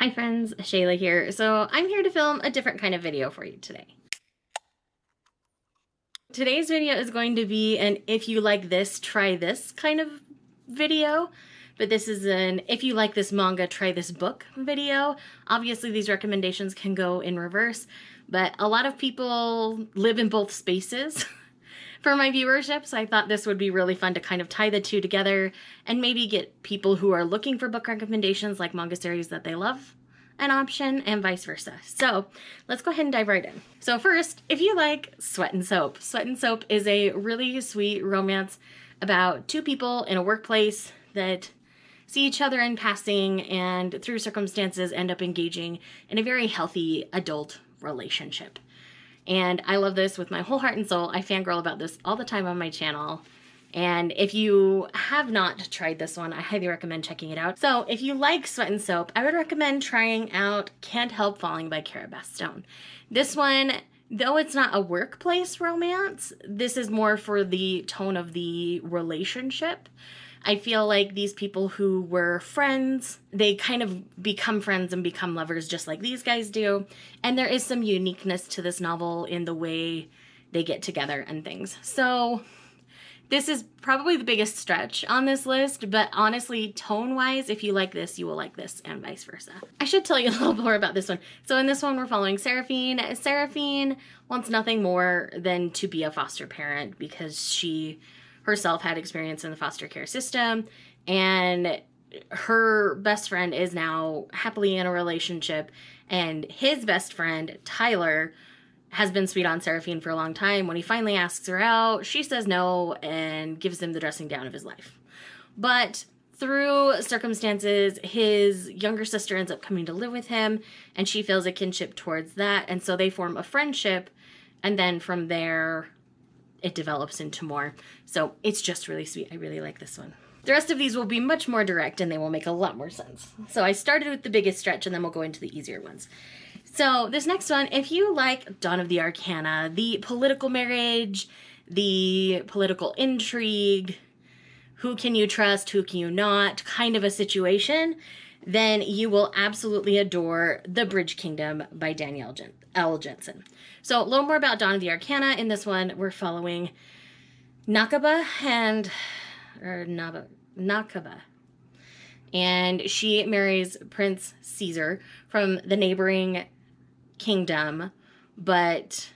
Hi friends, Shayla here. So I'm here to film a different kind of video for you today. Today's video is going to be an if you like this, try this kind of video. But this is an if you like this manga, try this book video. Obviously these recommendations can go in reverse, but a lot of people live in both spaces for my viewership, so I thought this would be really fun to kind of tie the two together and maybe get people who are looking for book recommendations like manga series that they love an option and vice versa. So let's go ahead and dive right in. So first, if you like Sweat and Soap. Sweat and Soap is a really sweet romance about two people in a workplace that see each other in passing and through circumstances end up engaging in a very healthy adult relationship. And I love this with my whole heart and soul. I fangirl about this all the time on my channel. And if you have not tried this one, I highly recommend checking it out. So if you like Sweat and Soap, I would recommend trying out Can't Help Falling by Cara Bastone. This one, though it's not a workplace romance, this is more for the tone of the relationship. I feel like these people who were friends, they kind of become friends and become lovers just like these guys do. And there is some uniqueness to this novel in the way they get together and things. So this is probably the biggest stretch on this list, but honestly, tone-wise, if you like this, you will like this, and vice versa. I should tell you a little more about this one. So in this one, we're following Seraphine. Seraphine wants nothing more than to be a foster parent because she herself had experience in the foster care system, and her best friend is now happily in a relationship, and his best friend, Tyler, has been sweet on Seraphine for a long time. When he finally asks her out, she says no and gives him the dressing down of his life. But through circumstances, his younger sister ends up coming to live with him, and she feels a kinship towards that, and so they form a friendship, and then from there, it develops into more. So it's just really sweet. I really like this one. The rest of these will be much more direct, and they will make a lot more sense. So I started with the biggest stretch, and then we'll go into the easier ones. So this next one, if you like Dawn of the Arcana, the political marriage, the political intrigue, who can you trust, who can you not, kind of a situation, then you will absolutely adore The Bridge Kingdom by Danielle L. Jensen. So a little more about Dawn of the Arcana. In this one, we're following Nakaba, and she marries Prince Caesar from the neighboring kingdom, but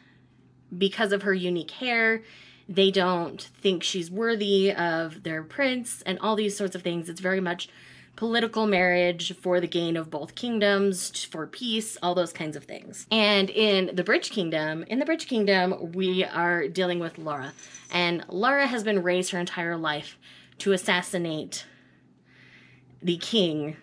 because of her unique hair, they don't think she's worthy of their prince and all these sorts of things. It's very much political marriage for the gain of both kingdoms, for peace, all those kinds of things. And in the Bridge Kingdom, we are dealing with Laura. And Laura has been raised her entire life to assassinate the king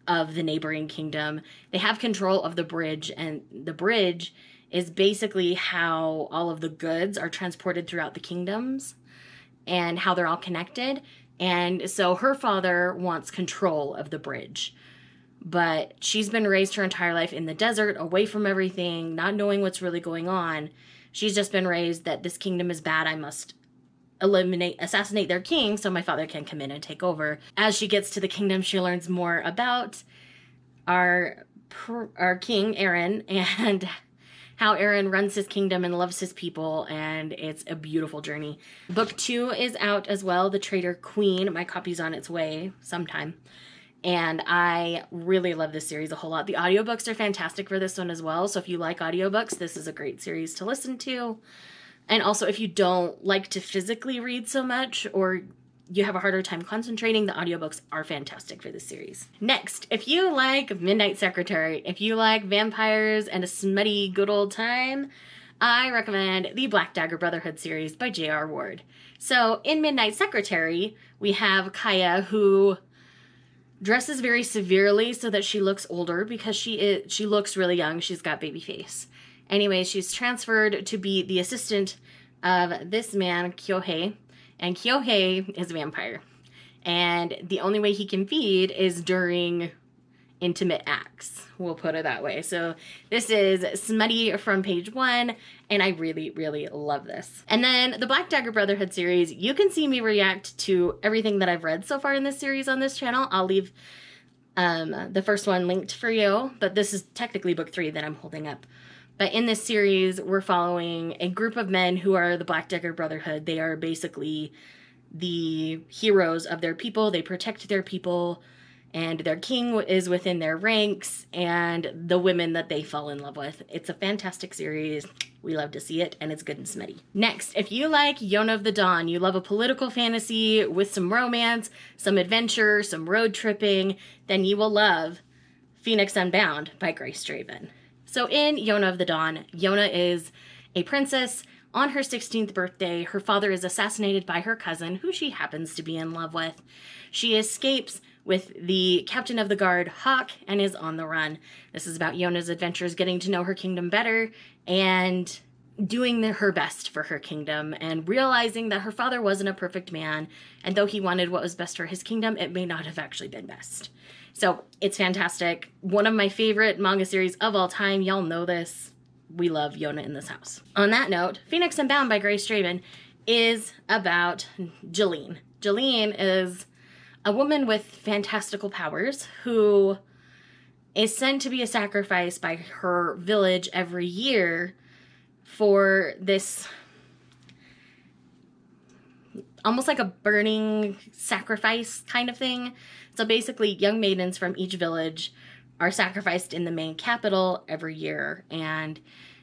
of the neighboring kingdom. They have control of the bridge, and the bridge is basically how all of the goods are transported throughout the kingdoms and how they're all connected. And so her father wants control of the bridge, but she's been raised her entire life in the desert, away from everything, not knowing what's really going on. She's just been raised that this kingdom is bad. I must assassinate their king so my father can come in and take over. As she gets to the kingdom, she learns more about our king, Aaron, and how Aaron runs his kingdom and loves his people, and it's a beautiful journey. Book 2 is out as well, The Traitor Queen. My copy's on its way sometime. And I really love this series a whole lot. The audiobooks are fantastic for this one as well, so if you like audiobooks, this is a great series to listen to. And also, if you don't like to physically read so much, or you have a harder time concentrating, the audiobooks are fantastic for this series. Next, if you like Midnight Secretary, if you like vampires and a smutty good old time, I recommend the Black Dagger Brotherhood series by J.R. Ward. So in Midnight Secretary, we have Kaya, who dresses very severely so that she looks older because she looks really young. She's got baby face. Anyway, she's transferred to be the assistant of this man, Kyohei, and Kyohei is a vampire. And the only way he can feed is during intimate acts, we'll put it that way. So this is smutty from page 1, and I really, really love this. And then the Black Dagger Brotherhood series, you can see me react to everything that I've read so far in this series on this channel. I'll leave The first one linked for you, but this is technically book 3 that I'm holding up. But in this series, we're following a group of men who are the Black Dagger Brotherhood. They are basically the heroes of their people. They protect their people, and their king is within their ranks, and the women that they fall in love with. It's a fantastic series. We love to see it, and it's good and smutty. Next, if you like Yona of the Dawn, you love a political fantasy with some romance, some adventure, some road tripping, then you will love Phoenix Unbound by Grace Draven. So in Yona of the Dawn, Yona is a princess. On her 16th birthday, her father is assassinated by her cousin, who she happens to be in love with. She escapes with the captain of the guard, Hawk, and is on the run. This is about Yona's adventures, getting to know her kingdom better and doing her best for her kingdom, and realizing that her father wasn't a perfect man, and though he wanted what was best for his kingdom, it may not have actually been best. So it's fantastic. One of my favorite manga series of all time. Y'all know this. We love Yona in this house. On that note, Phoenix Unbound by Grace Draven is about Jeline. Jeline is a woman with fantastical powers who is sent to be a sacrifice by her village every year for this almost like a burning sacrifice kind of thing. So basically, young maidens from each village are sacrificed in the main capital every year. And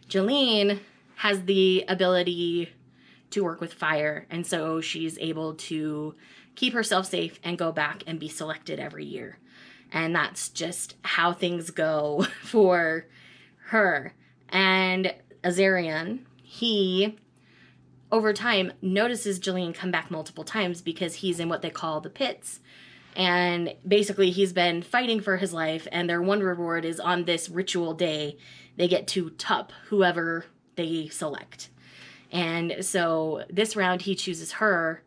Jeline has the ability to work with fire. And so she's able to keep herself safe and go back and be selected every year. And that's just how things go for her. And Azarian, he, over time, notices Jeline come back multiple times because he's in what they call the pits. And basically he's been fighting for his life, and their one reward is on this ritual day, they get to tup whoever they select. And so this round he chooses her,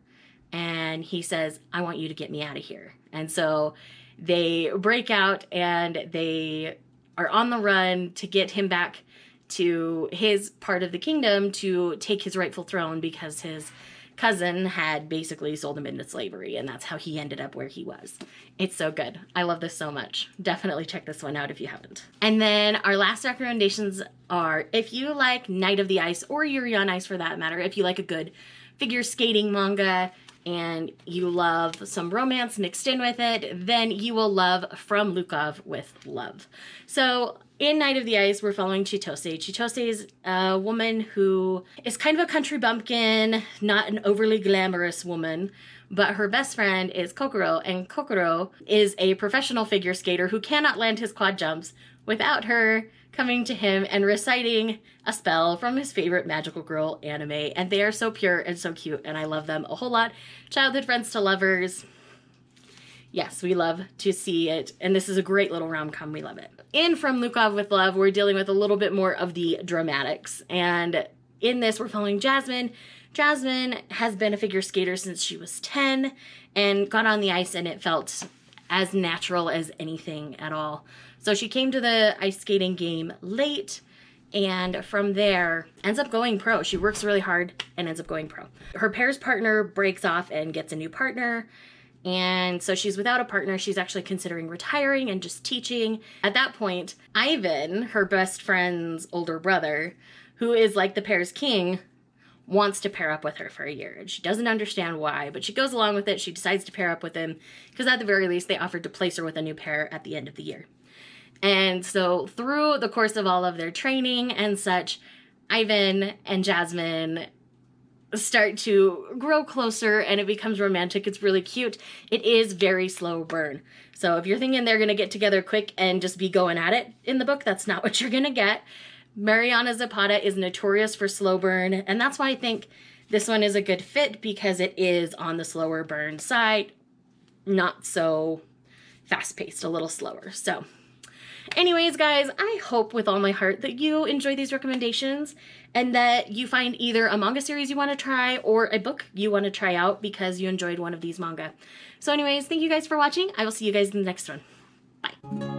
and he says, I want you to get me out of here. And so they break out and they are on the run to get him back to his part of the kingdom to take his rightful throne, because his cousin had basically sold him into slavery, and that's how he ended up where he was. It's so good. I love this so much. Definitely check this one out if you haven't. And then our last recommendations are, if you like Night of the Ice, or Yuri on Ice for that matter, if you like a good figure skating manga and you love some romance mixed in with it, then you will love From Lukov with Love. So in Night of the Ice, we're following Chitose. Chitose is a woman who is kind of a country bumpkin, not an overly glamorous woman, but her best friend is Kokoro, and Kokoro is a professional figure skater who cannot land his quad jumps without her coming to him and reciting a spell from his favorite magical girl anime. And they are so pure and so cute, and I love them a whole lot. Childhood friends to lovers. Yes, we love to see it, and this is a great little rom-com. We love it. In From Lukov with Love, we're dealing with a little bit more of the dramatics, and in this, we're following Jasmine. Jasmine has been a figure skater since she was 10, and got on the ice, and it felt as natural as anything at all. So she came to the ice skating game late, and from there ends up going pro. She works really hard and ends up going pro. Her pair's partner breaks off and gets a new partner, and so she's without a partner. She's actually considering retiring and just teaching. At that point, Ivan, her best friend's older brother, who is like the pair's king, wants to pair up with her for a year. And she doesn't understand why, but she goes along with it. She decides to pair up with him because at the very least, they offered to place her with a new pair at the end of the year. And so through the course of all of their training and such, Ivan and Jasmine start to grow closer, and it becomes romantic. It's really cute. It is very slow burn. So if you're thinking they're going to get together quick and just be going at it in the book, that's not what you're going to get. Mariana Zapata is notorious for slow burn, and that's why I think this one is a good fit, because it is on the slower burn side, not so fast-paced, a little slower. So anyways, guys, I hope with all my heart that you enjoy these recommendations and that you find either a manga series you want to try or a book you want to try out because you enjoyed one of these manga. So anyways, thank you guys for watching. I will see you guys in the next one. Bye.